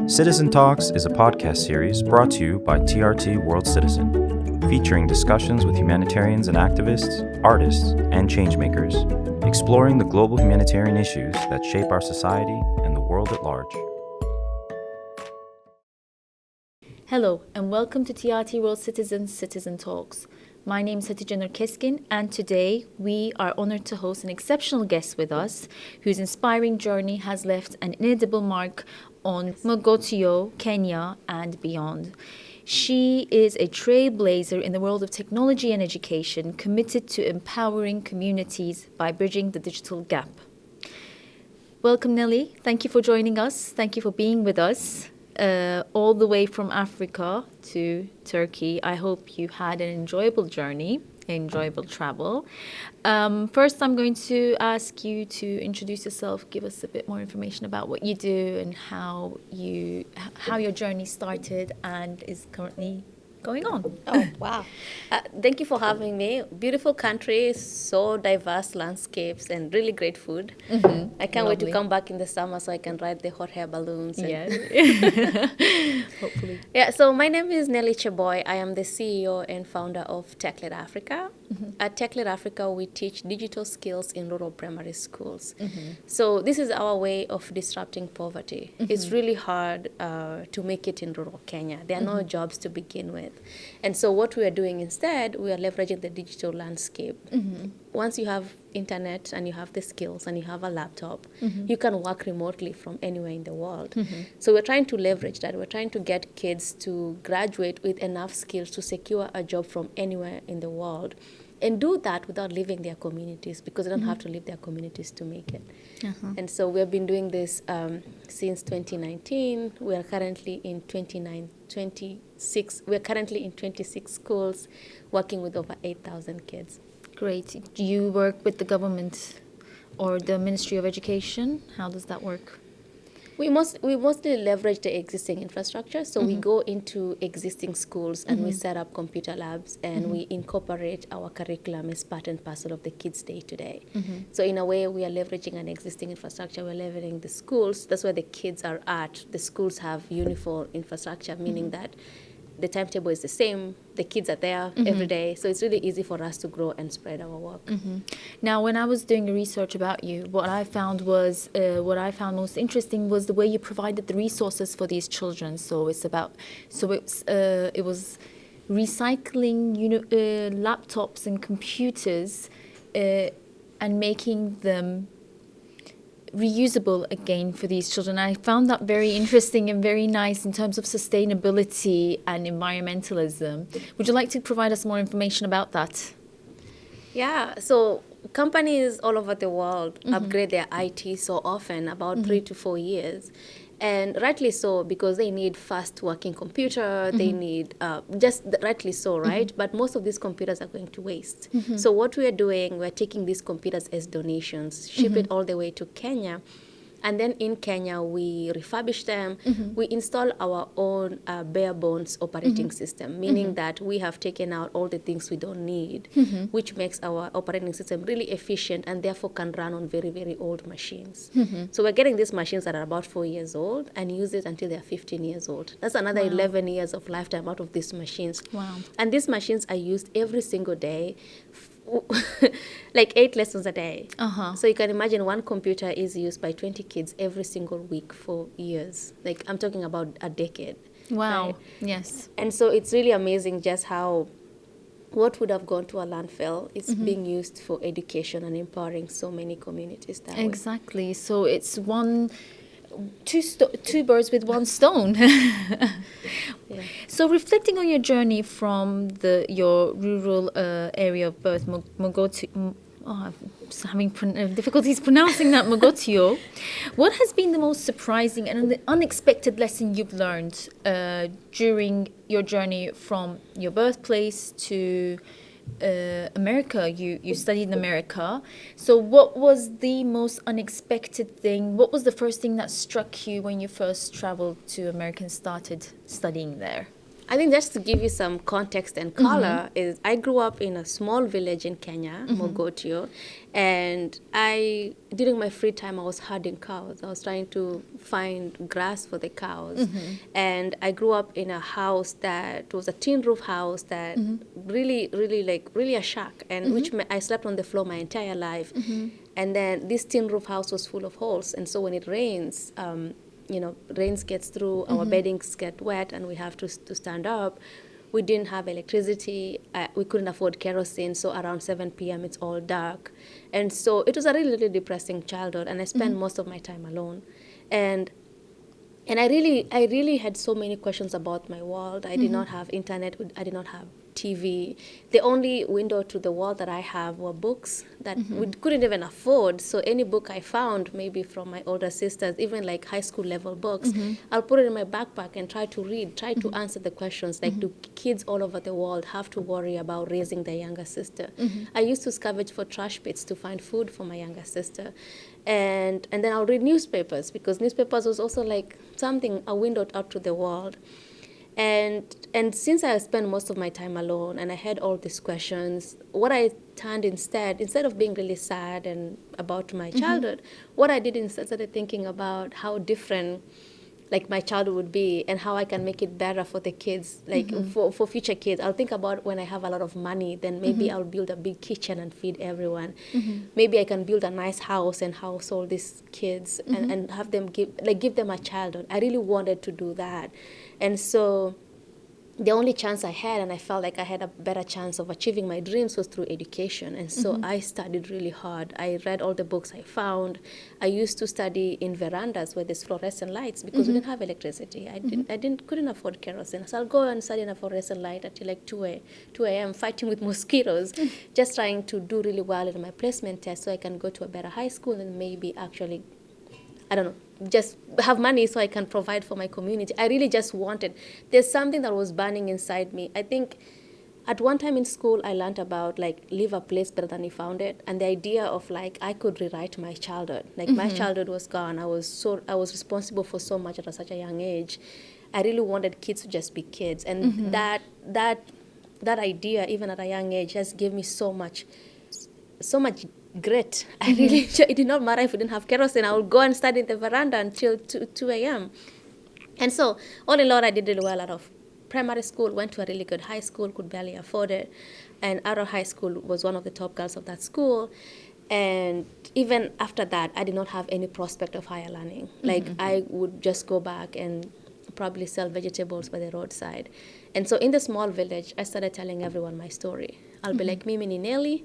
Citizen Talks is a podcast series brought to you by TRT World Citizen, featuring discussions with humanitarians and activists, artists, and changemakers, exploring the global humanitarian issues that shape our society and the world at large. Hello, and welcome to TRT World Citizen's Citizen Talks. My name is Hatice Keskin, and today we are honored to host an exceptional guest with us whose inspiring journey has left an indelible mark on Mogotio, Kenya, and beyond. She is a trailblazer in the world of technology and education, committed to empowering communities by bridging the digital gap. Welcome, Nelly. Thank you for joining us. Thank you for being with us. All the way from Africa to Turkey. I hope you had an enjoyable journey, enjoyable travel. First, I'm going to ask you to introduce yourself, give us a bit more information about what you do and how your journey started and is currently going on. Oh, wow. Thank you for having me. Beautiful country, so diverse landscapes and really great food. Mm-hmm. I can't wait to come back in the summer so I can ride the hot air balloons. Yes. Hopefully. Yeah, so my name is Nelly Cheboy. I am the CEO and founder of TechLit Africa. Mm-hmm. At TechLit Africa, we teach digital skills in rural primary schools. Mm-hmm. So this is our way of disrupting poverty. Mm-hmm. It's really hard to make it in rural Kenya. There are no jobs to begin with. And so what we are doing instead, we are leveraging the digital landscape. Mm-hmm. Once you have internet and you have the skills and you have a laptop, you can work remotely from anywhere in the world. Mm-hmm. So we're trying to leverage that. We're trying to get kids to graduate with enough skills to secure a job from anywhere in the world. And do that without leaving their communities, because they don't have to leave their communities to make it. Uh-huh. And so we have been doing this since 2019. We are currently in 26 schools, working with over 8,000 kids. Great. Do you work with the government or the Ministry of Education? How does that work? We mostly leverage the existing infrastructure. So we go into existing schools and we set up computer labs and we incorporate our curriculum as part and parcel of the kids' day-to-day. So in a way, we are leveraging an existing infrastructure. We're leveraging the schools. That's where the kids are at. The schools have uniform infrastructure, meaning that the timetable is the same. The kids are there every day. So it's really easy for us to grow and spread our work. Now, when I was doing the research about you, what I found most interesting was the way you provided the resources for these children. So it was recycling laptops and computers and making them reusable again for these children. I found that very interesting and very nice in terms of sustainability and environmentalism. Would you like to provide us more information about that? Yeah, so companies all over the world upgrade their IT so often, about 3 to 4 years. And rightly so, because they need fast working computer, they need, just rightly so, right? But most of these computers are going to waste. So what we are doing, we're taking these computers as donations, ship it all the way to Kenya. And then in Kenya, we refurbish them. We install our own bare bones operating system, meaning that we have taken out all the things we don't need, which makes our operating system really efficient and therefore can run on very, very old machines. So we're getting these machines that are about 4 years old and use it until they're 15 years old. That's another 11 years of lifetime out of these machines. Wow. And these machines are used every single day, like 8 lessons a day. So you can imagine one computer is used by 20 kids every single week for years. Like I'm talking about a decade. Wow. Right? Yes. And so it's really amazing just how what would have gone to a landfill is being used for education and empowering so many communities that way. Exactly. So it's two birds with one stone. Yeah. So reflecting on your journey from your rural area of birth, Mogotio, I'm having difficulties pronouncing that, Mogotio. What has been the most surprising and unexpected lesson you've learned during your journey from your birthplace to America? You studied in America. So what was the most unexpected thing? What was the first thing that struck you when you first traveled to America and started studying there? I think just to give you some context and color is I grew up in a small village in Kenya, Mogotio, and during my free time I was herding cows. I was trying to find grass for the cows, and I grew up in a house that was a tin roof house that really a shack, and which I slept on the floor my entire life, and then this tin roof house was full of holes, and so when it rains. Rains gets through, our beddings get wet, and we have to stand up. We didn't have electricity. We couldn't afford kerosene, so around 7 p.m. it's all dark. And so it was a really depressing childhood, and I spent most of my time alone. And I really had so many questions about my world. I did not have internet. I did not have TV. The only window to the world that I have were books that we couldn't even afford. So any book I found, maybe from my older sisters, even like high school level books, I'll put it in my backpack and try to read, try to answer the questions. Like, do kids all over the world have to worry about raising their younger sister? I used to scavenge for trash pits to find food for my younger sister. And then I'll read newspapers, because newspapers was also like a window out to the world. And since I spent most of my time alone and I had all these questions, what I turned instead of being really sad and about my childhood, what I did instead started thinking about how different like my childhood would be and how I can make it better for the kids, like for future kids. I'll think about when I have a lot of money, then maybe I'll build a big kitchen and feed everyone. Maybe I can build a nice house and house all these kids and have them give them a childhood. I really wanted to do that. And so the only chance I had, and I felt like I had a better chance of achieving my dreams, was through education. And so I studied really hard. I read all the books I found. I used to study in verandas where there's fluorescent lights, because we didn't have electricity. I couldn't afford kerosene. So I'll go and study in a fluorescent light until like 2 a.m. fighting with mosquitoes, just trying to do really well in my placement test so I can go to a better high school and maybe actually, I don't know, just have money so I can provide for my community. I really just wanted, there's something that was burning inside me. I think at one time in school, I learned about like leave a place better than you found it. And the idea of like, I could rewrite my childhood. Like my childhood was gone. I was responsible for so much at such a young age. I really wanted kids to just be kids. And that idea, even at a young age, just gave me so much grit. I really, it did not matter if we didn't have kerosene. I would go and study in the veranda until 2 a.m. And so, all in all, I did really well out of primary school, went to a really good high school, could barely afford it. And out of high school, was one of the top girls of that school. And even after that, I did not have any prospect of higher learning. Like, I would just go back and probably sell vegetables by the roadside. And so in the small village, I started telling everyone my story. I'll be like, mimi ni Nelly.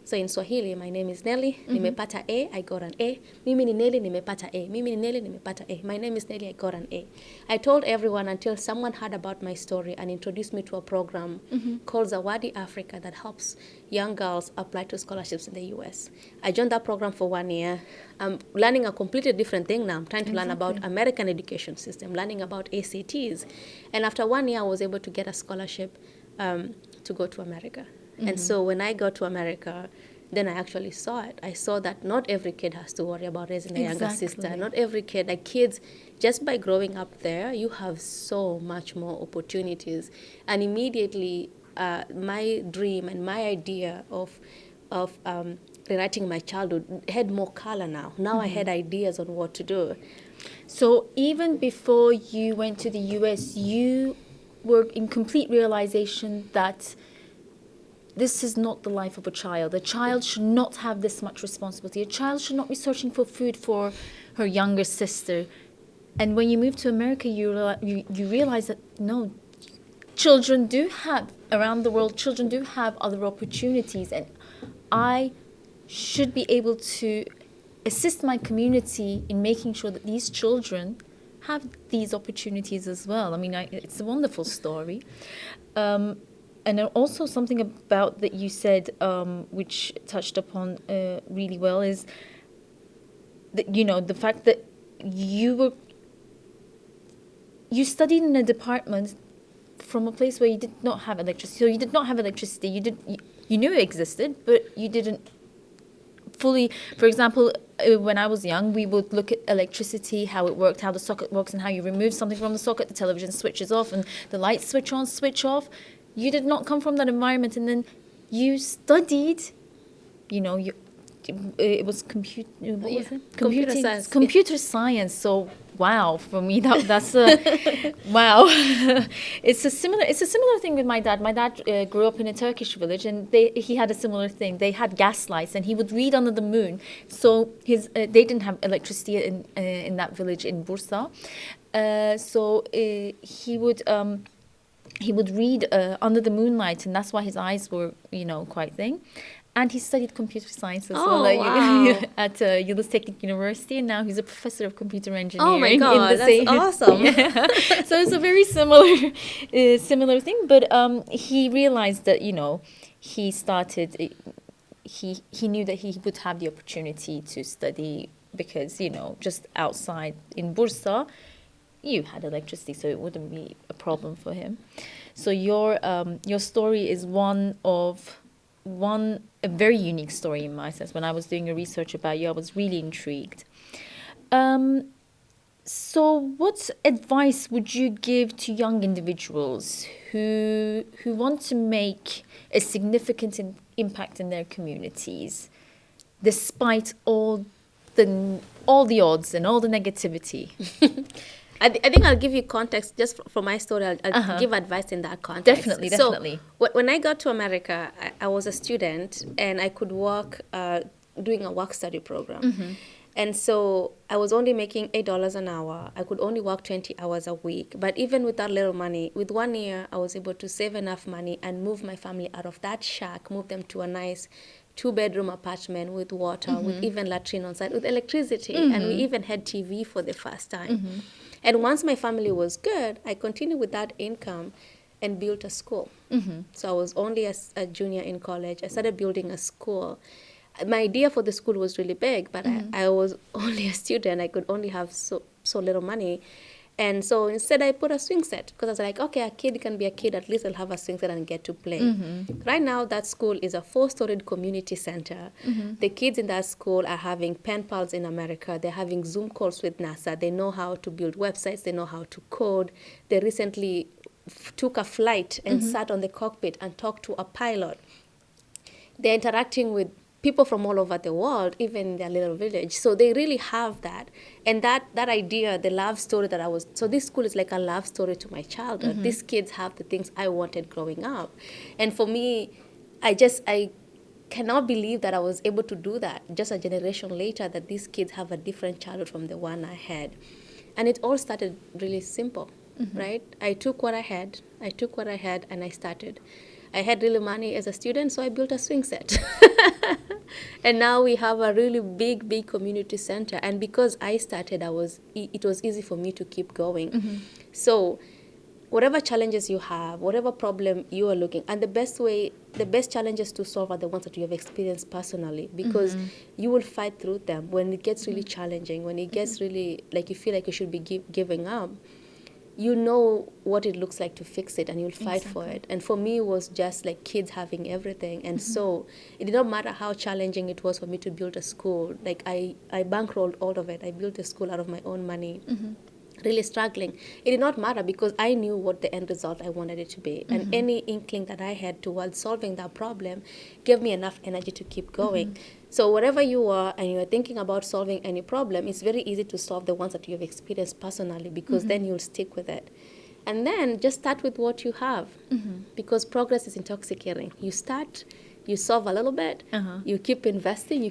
So in Swahili, my name is Nelly. Nimepata A, I got an A. Mimi ni Nelly, nimepata A. Mimi ni Nelly, nimepata A. My name is Nelly, I got an A. I told everyone until someone heard about my story and introduced me to a program called Zawadi Africa that helps young girls apply to scholarships in the U.S. I joined that program for 1 year. I'm learning a completely different thing now. I'm trying to learn about American education system, learning about ACTs. And after 1 year, I was able to get a scholarship to go to America. And so when I got to America, then I actually saw it. I saw that not every kid has to worry about raising a younger sister. Not every kid, like kids, just by growing up there, you have so much more opportunities. And immediately, my dream and my idea of rewriting my childhood had more color now. Now I had ideas on what to do. So even before you went to the US, you were in complete realization that this is not the life of a child. A child should not have this much responsibility. A child should not be searching for food for her younger sister. And when you move to America, you realize that, no, children do have, around the world, children do have other opportunities. And I should be able to assist my community in making sure that these children have these opportunities as well. I mean, it's a wonderful story. And also something about that you said, which touched upon really well, is that, you know, the fact that you studied in a department from a place where you did not have electricity. So you did not have electricity. You knew it existed, but you didn't fully. For example, when I was young, we would look at electricity, how it worked, how the socket works, and how you remove something from the socket, the television switches off, and the lights switch on, switch off. You did not come from that environment, and then you studied, it was Computer science. Computer science. So wow, for me that's a wow. It's a similar thing with my dad. My dad grew up in a Turkish village, and he had a similar thing. They had gas lights, and he would read under the moon. So they didn't have electricity in that village in Bursa. So he would read under the moonlight, and that's why his eyes were quite thin. And he studied computer science as well at Yıldız Teknik University, and now he's a professor of computer engineering. Oh my God, that's awesome! Yeah. So it's a very similar thing. But he realized that he started. He knew that he would have the opportunity to study because just outside in Bursa, you had electricity, so it wouldn't be a problem for him. So your story is a very unique story in my sense. When I was doing a research about you, I was really intrigued. So what advice would you give to young individuals who want to make a significant impact in their communities, despite all the odds and all the negativity? I think I'll give you context just for my story. I'll give advice in that context. Definitely. So when I got to America, I was a student and I could work doing a work-study program. Mm-hmm. And so I was only making $8 an hour. I could only work 20 hours a week. But even with that little money, with 1 year, I was able to save enough money and move my family out of that shack, move them to a nice 2-bedroom apartment with water, with even latrine on site, with electricity. And we even had TV for the first time. And once my family was good, I continued with that income and built a school. So I was only a junior in college. I started building a school. My idea for the school was really big, but I was only a student. I could only have so little money. And so instead I put a swing set because I was like, okay, a kid can be a kid. At least I'll have a swing set and get to play. Right now, that school is a 4-storied community center. The kids in that school are having pen pals in America. They're having Zoom calls with NASA. They know how to build websites. They know how to code. They recently took a flight and sat on the cockpit and talked to a pilot. They're interacting with people from all over the world, even in their little village. So they really have that. And that idea, the love story so this school is like a love story to my childhood. These kids have the things I wanted growing up. And for me, I cannot believe that I was able to do that just a generation later, that these kids have a different childhood from the one I had. And it all started really simple, right? I took what I had and I started. I had really money as a student, so I built a swing set. And now we have a really big community center. And because I started, it was easy for me to keep going. So whatever challenges you have, whatever problem you are looking, and the best challenges to solve are the ones that you have experienced personally, because you will fight through them. When it gets really challenging, when it gets really like you feel like you should be giving up, you know what it looks like to fix it, and you'll fight for it. And for me, it was just like kids having everything. And so it did not matter how challenging it was for me to build a school. Like I bankrolled all of it. I built a school out of my own money. Really struggling. It did not matter because I knew what the end result I wanted it to be. And any inkling that I had towards solving that problem gave me enough energy to keep going. So wherever you are and you're thinking about solving any problem, it's very easy to solve the ones that you've experienced personally, because then you'll stick with it. And then just start with what you have, because progress is intoxicating. You start, you solve a little bit, you keep investing,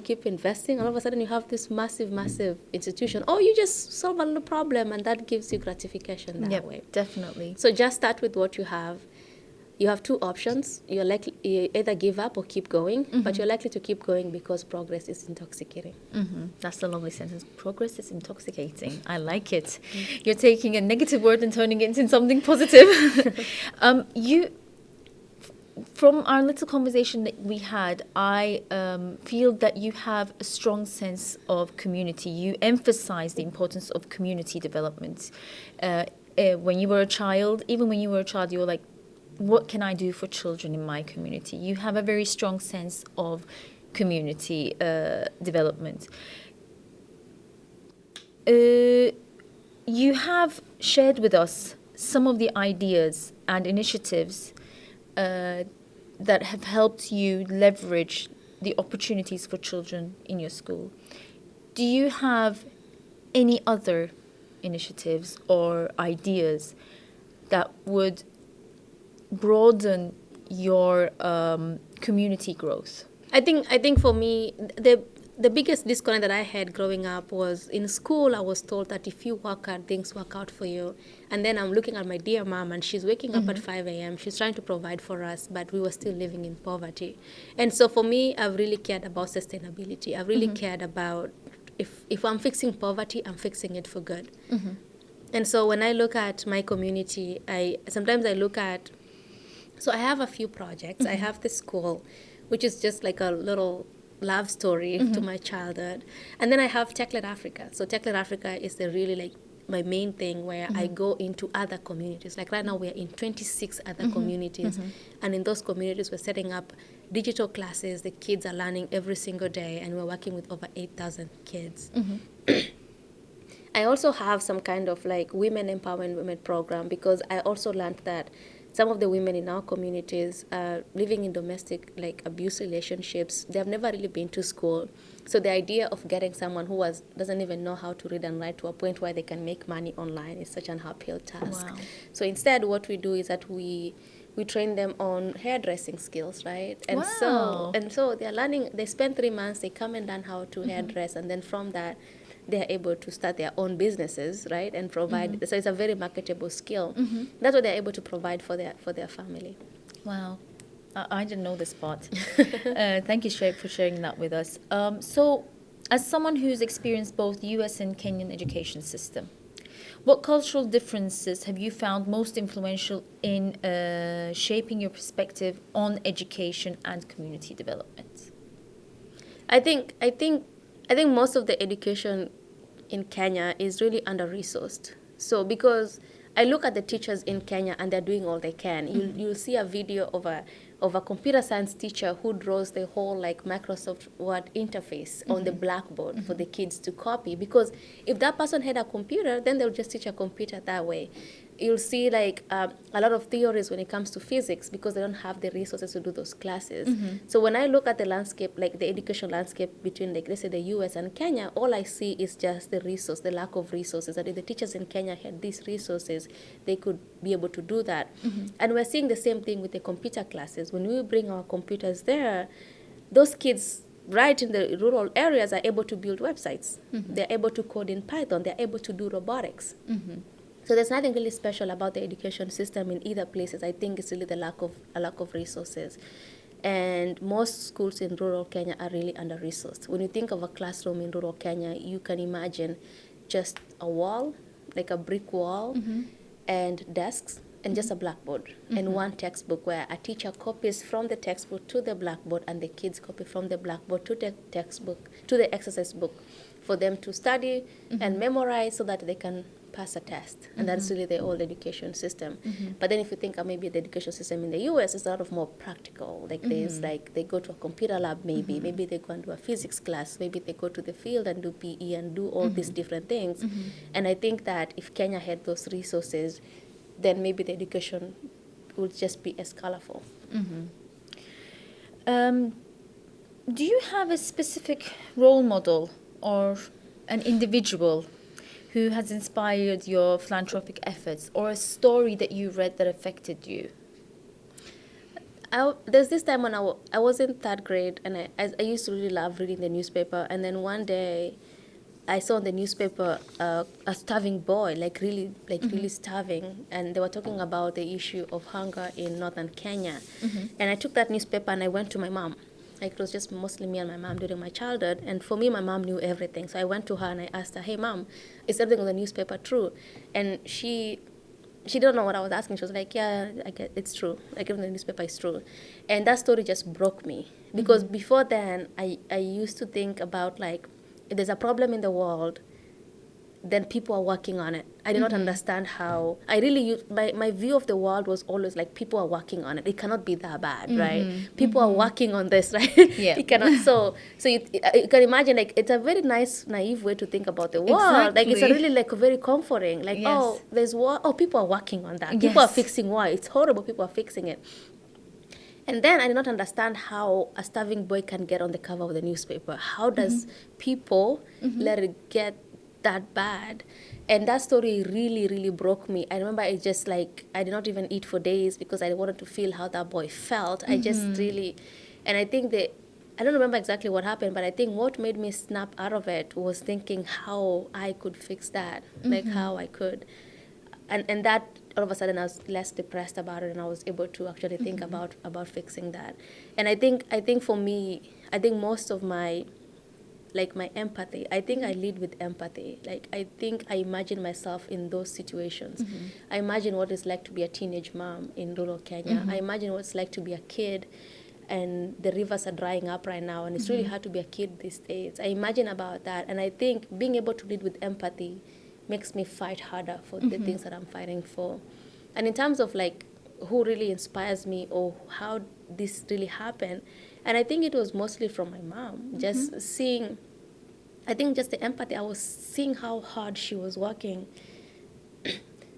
all of a sudden you have this massive institution. Or you just solve a little problem, and that gives you gratification that way. Definitely. So just start with what you have. You have 2 options. You either give up or keep going, but you're likely to keep going because progress is intoxicating. That's a lovely sentence. Progress is intoxicating. I like it. You're taking a negative word and turning it into something positive. From our little conversation that we had, I feel that you have a strong sense of community. You emphasize the importance of community development. When you were a child, you were like, what can I do for children in my community? You have a very strong sense of community development. you have shared with us some of the ideas and initiatives that have helped you leverage the opportunities for children in your school. Do you have any other initiatives or ideas that would broaden your community growth? I think for me, the biggest disconnect that I had growing up was in school. I was told that if you work hard, things work out for you. And then I'm looking at my dear mom, and she's waking up at 5 a.m. She's trying to provide for us, but we were still living in poverty. And so for me, I've really cared about sustainability. I've really cared about if I'm fixing poverty, I'm fixing it for good. And so when I look at my community, sometimes I look at, so I have a few projects. I have the school, which is just like a little love story to my childhood. And then I have TechLit Africa. So TechLit Africa is the really like my main thing where I go into other communities. Like right now we're in 26 other communities. And in those communities we're setting up digital classes. The kids are learning every single day, and we're working with over 8,000 kids. I also have some kind of like women empowerment program, because I also learned that some of the women in our communities are living in domestic like abuse relationships. They have never really been to school. So the idea of getting someone who doesn't even know how to read and write to a point where they can make money online is such an uphill task. Wow. So instead what we do is that we train them on hairdressing skills, right? And Wow. so they're learning. They spend 3 months, they come and learn how to hairdress, and then from that they're able to start their own businesses, right, and provide. So it's a very marketable skill. That's what they're able to provide for their family. Wow. I didn't know this part. Thank you, Shrek, for sharing that with us. So, as someone who's experienced both US and Kenyan education system, what cultural differences have you found most influential in shaping your perspective on education and community development? I think most of the education in Kenya is really under-resourced. So because I look at the teachers in Kenya and they're doing all they can. You'll see a video of a computer science teacher who draws the whole like Microsoft Word interface on the blackboard for the kids to copy. Because if that person had a computer, then they'll just teach a computer that way. You'll see like a lot of theories when it comes to physics, because they don't have the resources to do those classes. So when I look at the landscape, like the education landscape between, like, let's say the US and Kenya, all I see is just the lack of resources. That if the teachers in Kenya had these resources, they could be able to do that. And we're seeing the same thing with the computer classes. When we bring our computers there, those kids right in the rural areas are able to build websites. They're able to code in Python. They're able to do robotics. So there's nothing really special about the education system in either places. I think it's really a lack of resources. And most schools in rural Kenya are really under-resourced. When you think of a classroom in rural Kenya, you can imagine just a wall, like a brick wall, and desks, and just a blackboard, and one textbook where a teacher copies from the textbook to the blackboard, and the kids copy from the blackboard to the textbook, to the exercise book, for them to study and memorize so that they can pass a test. And that's really the old education system. But then if you think of maybe the education system in the US, it's a lot of more practical. Like there's like, they go to a computer lab maybe they go and do a physics class, maybe they go to the field and do PE and do all these different things. And I think that if Kenya had those resources, then maybe the education would just be as colorful. Do you have a specific role model or an individual who has inspired your philanthropic efforts, or a story that you read that affected you? There's this time when I was in third grade, and I used to really love reading the newspaper. And then one day I saw in the newspaper a starving boy, really starving, and they were talking about the issue of hunger in northern Kenya. And I took that newspaper and I went to my mom. Like, it was just mostly me and my mom during my childhood. And for me, my mom knew everything. So I went to her and I asked her, "Hey, Mom, is everything on the newspaper true?" And she didn't know what I was asking. She was like, "Yeah, I get it's true. Like, everything in the newspaper is true." And that story just broke me. Because before then, I used to think about, like, if there's a problem in the world, then people are working on it. I did not understand how. I really used, my view of the world was always like, people are working on it. It cannot be that bad, right? People are working on this, right? Yeah. It cannot. So you can imagine, like, it's a very nice, naive way to think about the world. Like, it's a Exactly. really like very comforting. Like, Yes. oh, there's war. Oh, people are working on that. People are Yes. fixing war. It's horrible. People are fixing it. And then I did not understand how a starving boy can get on the cover of the newspaper. How does people let it get that bad? And that story really, really broke me. I remember it just like, I did not even eat for days because I wanted to feel how that boy felt. I just really, and I think that, I don't remember exactly what happened, but I think what made me snap out of it was thinking how I could fix that, like how I could. And that, all of a sudden, I was less depressed about it, and I was able to actually think about fixing that. And I think for me, I think most of my, like, my empathy, I think I lead with empathy. Like, I think I imagine myself in those situations. I imagine what it's like to be a teenage mom in rural Kenya. I imagine what it's like to be a kid, and the rivers are drying up right now, and it's really hard to be a kid these days. I imagine about that, and I think being able to lead with empathy makes me fight harder for the things that I'm fighting for. And in terms of, like, who really inspires me or how this really happened, and I think it was mostly from my mom, just seeing, I think just the empathy. I was seeing how hard she was working.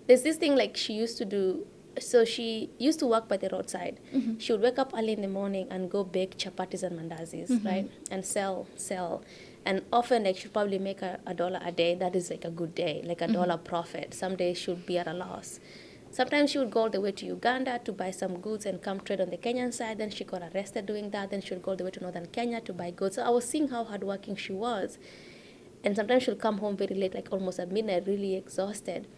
There's this thing, like, she used to do, so she used to work by the roadside. She would wake up early in the morning and go bake chapatis and mandazis, right? And sell. And often, like, she'd probably make a dollar a day. That is like a good day, like a dollar profit. Some days she would be at a loss. Sometimes she would go all the way to Uganda to buy some goods and come trade on the Kenyan side. Then she got arrested doing that. Then she would go all the way to northern Kenya to buy goods. So I was seeing how hardworking she was. And sometimes she'll come home very late, like almost at midnight, really exhausted.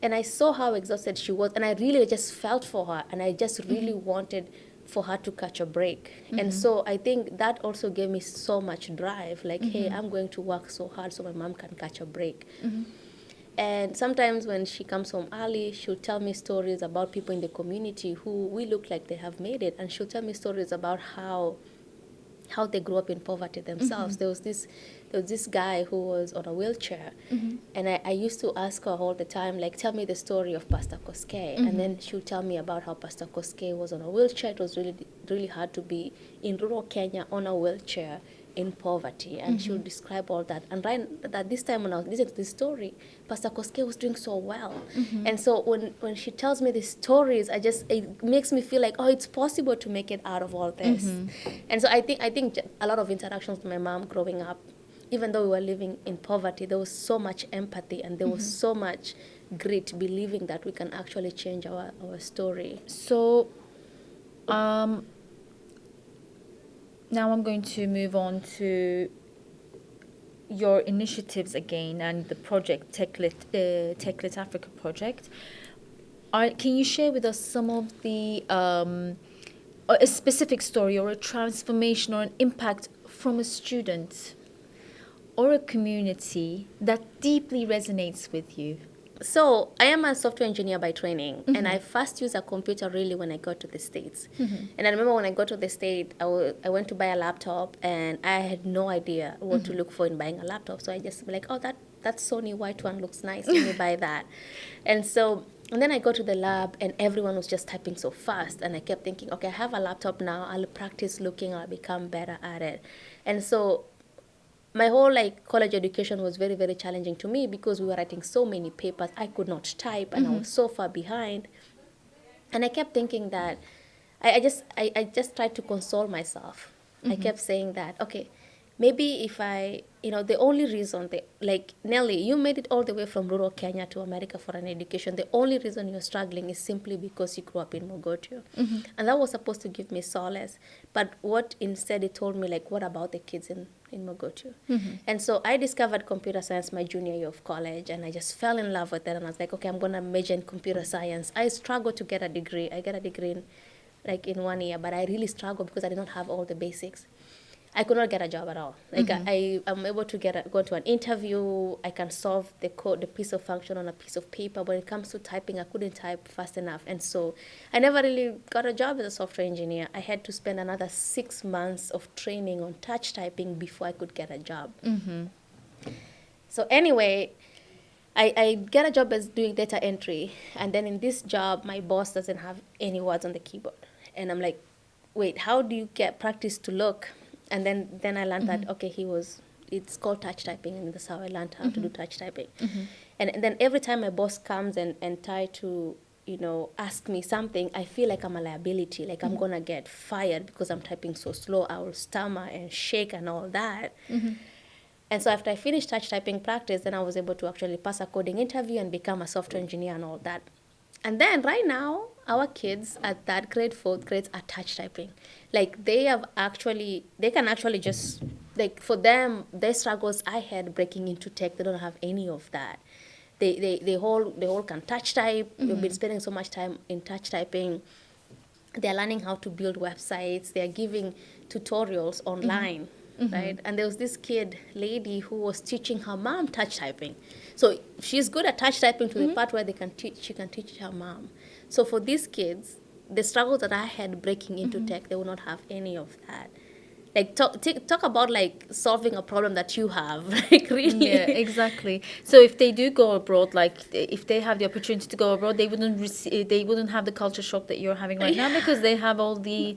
And I saw how exhausted she was, and I really just felt for her, and I just really wanted for her to catch a break. And so I think that also gave me so much drive, like, hey, I'm going to work so hard so my mom can catch a break. And sometimes when she comes home early, she'll tell me stories about people in the community who we look like they have made it, and she'll tell me stories about how they grew up in poverty themselves. There was this guy who was on a wheelchair, and I used to ask her all the time, like, tell me the story of Pastor Koske. And then she would tell me about how Pastor Koske was on a wheelchair. It was really, really hard to be in rural Kenya on a wheelchair in poverty, and she would describe all that. And right at this time, when I was listening to this story, Pastor Koske was doing so well. And so when she tells me these stories, it makes me feel like, oh, it's possible to make it out of all this. And so I think a lot of interactions with my mom growing up, even though we were living in poverty, there was so much empathy, and there was so much grit, believing that we can actually change our story. So, now I'm going to move on to your initiatives again and the project, TechLit Africa project. Can you share with us some of the, a specific story or a transformation or an impact from a student or a community that deeply resonates with you? So I am a software engineer by training, and I first used a computer really when I got to the States. And I remember when I got to the States, I went to buy a laptop, and I had no idea what to look for in buying a laptop. So I just was like, oh, that Sony white one looks nice. Let me buy that. And then I go to the lab, and everyone was just typing so fast. And I kept thinking, okay, I have a laptop now. I'll practice looking. I'll become better at it. And so my whole, like, college education was very, very challenging to me because we were writing so many papers. I could not type, and I was so far behind. And I kept thinking that I just tried to console myself. I kept saying that, okay, maybe if the only reason, like, Nelly, you made it all the way from rural Kenya to America for an education. The only reason you're struggling is simply because you grew up in Mogotio. And that was supposed to give me solace. But what instead it told me, like, what about the kids in Mogotio? And so I discovered computer science my junior year of college, and I just fell in love with it. And I was like, okay, I'm going to major in computer science. I struggled to get a degree. I got a degree in 1 year, but I really struggled because I did not have all the basics. I could not get a job at all. Like, I'm able to go to an interview. I can solve the code, the piece of function on a piece of paper. But when it comes to typing, I couldn't type fast enough. And so I never really got a job as a software engineer. I had to spend another 6 months of training on touch typing before I could get a job. So anyway, I get a job as doing data entry, and then in this job, my boss doesn't have any words on the keyboard, and I'm like, wait, how do you get practice to look? And then I learned that okay, it's called touch typing, and that's how I learned how to do touch typing. And then every time my boss comes and try to ask me something, I feel like I'm a liability, like I'm gonna get fired because I'm typing so slow. I will stammer and shake and all that. And so after I finished touch typing practice, then I was able to actually pass a coding interview and become a software engineer and all that. And then right now, our kids at third grade, fourth grades are touch typing. Like they can actually just, like for them, their struggles I had breaking into tech, they don't have any of that. They all can touch type. We've been spending so much time in touch typing. They're learning how to build websites. They're giving tutorials online. Right? And there was this lady who was teaching her mom touch typing. So she's good at touch typing to the part where she can teach her mom. So for these kids, the struggles that I had breaking into tech, they will not have any of that. Like talk about like solving a problem that you have, like really. Yeah, exactly. So if they do go abroad, like if they have the opportunity to go abroad, they wouldn't have the culture shock that you're having right now, because they have all the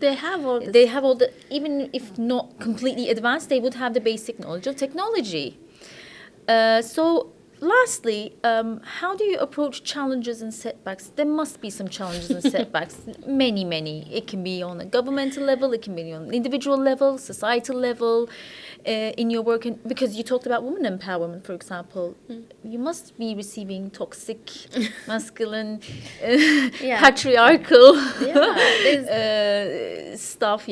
even if not completely advanced, they would have the basic knowledge of technology. So lastly, how do you approach challenges and setbacks? There must be some challenges and setbacks, many. It can be on a governmental level, it can be on an individual level, societal level, in your work. And because you talked about women empowerment, for example, you must be receiving toxic, masculine, patriarchal stuff,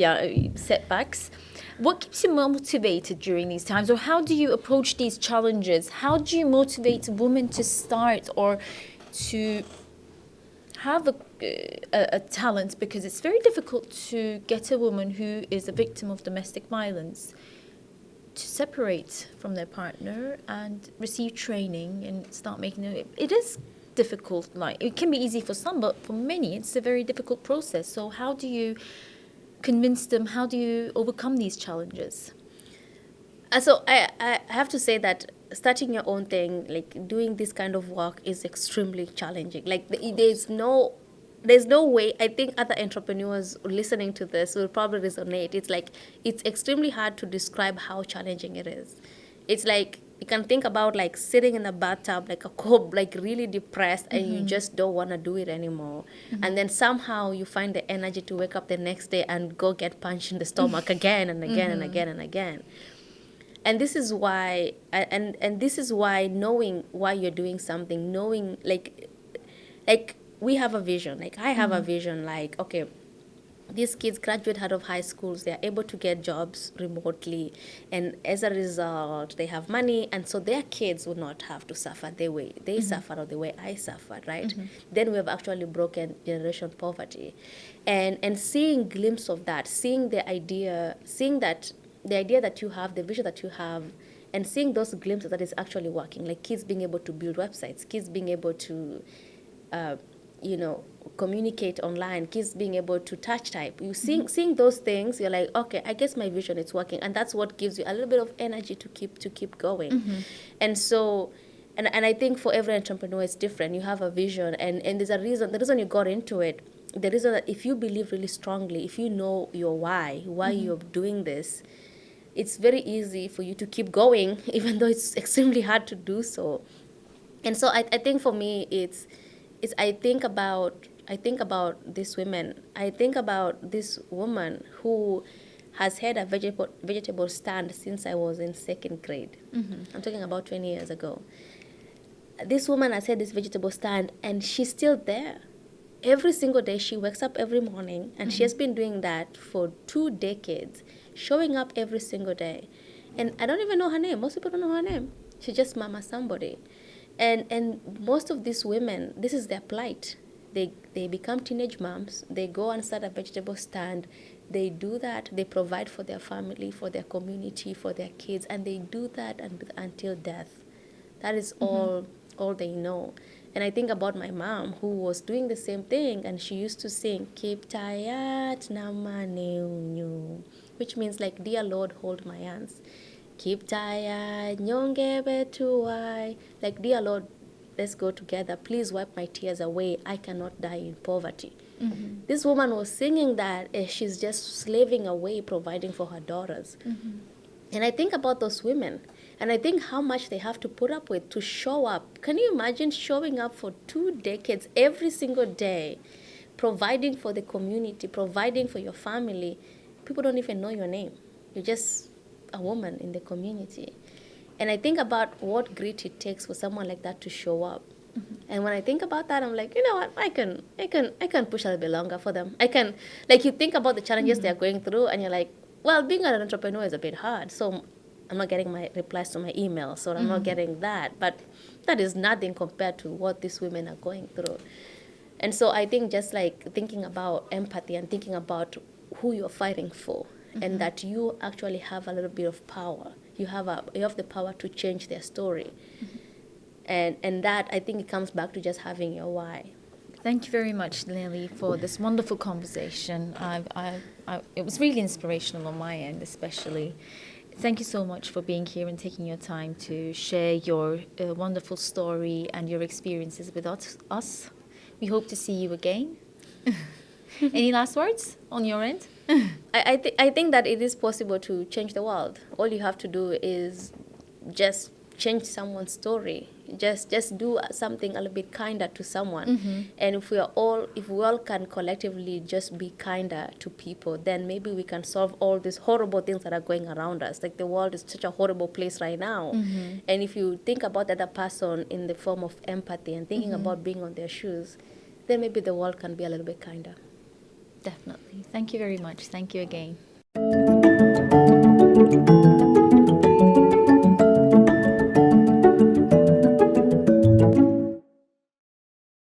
setbacks. What keeps you motivated during these times, or how do you approach these challenges? How do you motivate women to start or to have a talent? Because it's very difficult to get a woman who is a victim of domestic violence to separate from their partner and receive training and start making it. It is difficult. Like it can be easy for some, but for many, it's a very difficult process. So how do you convince them? How do you overcome these challenges? So I have to say that starting your own thing, like doing this kind of work, is extremely challenging. Like there's no way. I think other entrepreneurs listening to this will probably resonate. It's like it's extremely hard to describe how challenging it is. It's like you can think about like sitting in the bathtub like a cob, like really depressed, and you just don't want to do it anymore. And then somehow you find the energy to wake up the next day and go get punched in the stomach again and again and again and again. And this is why, and this is why knowing why you're doing something, knowing like we have a vision. Like I have a vision. Like okay, these kids graduate out of high schools, they are able to get jobs remotely, and as a result they have money, and so their kids will not have to suffer the way they suffered or the way I suffered, right? Then we have actually broken generation poverty. And seeing glimpse of that, seeing the idea that you have, the vision that you have, and seeing those glimpses that is actually working, like kids being able to build websites, kids being able to communicate online, kids being able to touch type. You seeing those things, you're like, okay, I guess my vision is working, and that's what gives you a little bit of energy to keep going. And so, and I think for every entrepreneur it's different. You have a vision, and there's a reason. The reason you got into it, the reason that if you believe really strongly, if you know your why you're doing this, it's very easy for you to keep going, even though it's extremely hard to do so. And so I think for me it's I think about these women. I think about this woman who has had a vegetable stand since I was in second grade. I'm talking about 20 years ago. This woman has had this vegetable stand, and she's still there. Every single day she wakes up every morning, and she has been doing that for 2 decades, showing up every single day. And I don't even know her name. Most people don't know her name. She just mama somebody. And most of these women, this is their plight. They become teenage moms. They go and start a vegetable stand. They do that. They provide for their family, for their community, for their kids, and they do that until death. That is all they know. And I think about my mom, who was doing the same thing, and she used to sing "Keep tight, namaneu," which means like, "Dear Lord, hold my hands." Keep tired, nyonge betuai. Like, dear Lord, let's go together. Please wipe my tears away. I cannot die in poverty. This woman was singing that as she's just slaving away, providing for her daughters. And I think about those women, and I think how much they have to put up with to show up. Can you imagine showing up for 2 decades every single day, providing for the community, providing for your family? People don't even know your name. You're just a woman in the community. And I think about what grit it takes for someone like that to show up. And when I think about that, I'm like, you know what, I can push a little bit longer for them. I can, like, you think about the challenges they're going through, and you're like, well, being an entrepreneur is a bit hard. So I'm not getting my replies to my emails, so I'm not getting that. But that is nothing compared to what these women are going through. And so I think just like thinking about empathy and thinking about who you're fighting for, and that you actually have a little bit of power. You have the power to change their story. And that, I think it comes back to just having your why. Thank you very much, Nelly, for this wonderful conversation. It was really inspirational on my end, especially. Thank you so much for being here and taking your time to share your wonderful story and your experiences with us. We hope to see you again. Any last words on your end? I think that it is possible to change the world. All you have to do is just change someone's story. Just do something a little bit kinder to someone. And if we all can collectively just be kinder to people, then maybe we can solve all these horrible things that are going around us. Like, the world is such a horrible place right now. And if you think about the other person in the form of empathy and thinking about being on their shoes, then maybe the world can be a little bit kinder. Definitely. Thank you very much. Thank you again.